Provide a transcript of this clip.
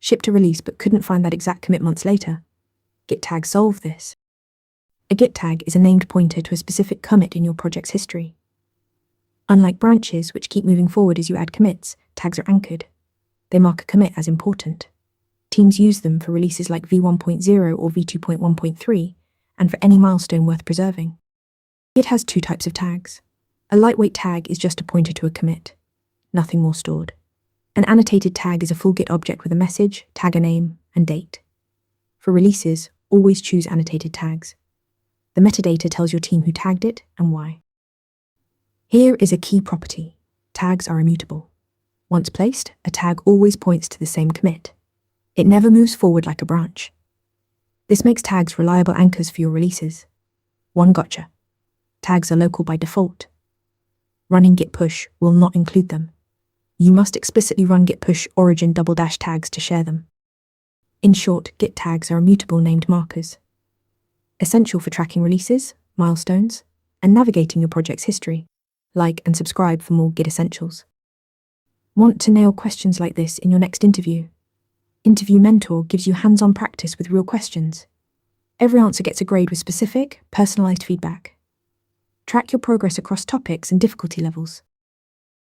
shipped a release but couldn't find that exact commit months later. Git tags solve this. A Git tag is a named pointer to a specific commit in your project's history. Unlike branches, which keep moving forward as you add commits, tags are anchored. They mark a commit as important. Teams use them for releases like v1.0 or v2.1.3, and for any milestone worth preserving. Git has two types of tags. A lightweight tag is just a pointer to a commit, nothing more stored. An annotated tag is a full Git object with a message, tagger name, and date. For releases, always choose annotated tags. The metadata tells your team who tagged it and why. Here is a key property. Tags are immutable. Once placed, a tag always points to the same commit. It never moves forward like a branch. This makes tags reliable anchors for your releases. One gotcha. Tags are local by default. Running git push will not include them. You must explicitly run git push origin -- tags to share them. In short, Git tags are immutable named markers, essential for tracking releases, milestones, and navigating your project's history. Like and subscribe for more Git essentials. Want to nail questions like this in your next interview? Interview Mentor gives you hands-on practice with real questions. Every answer gets a grade with specific, personalized feedback. Track your progress across topics and difficulty levels.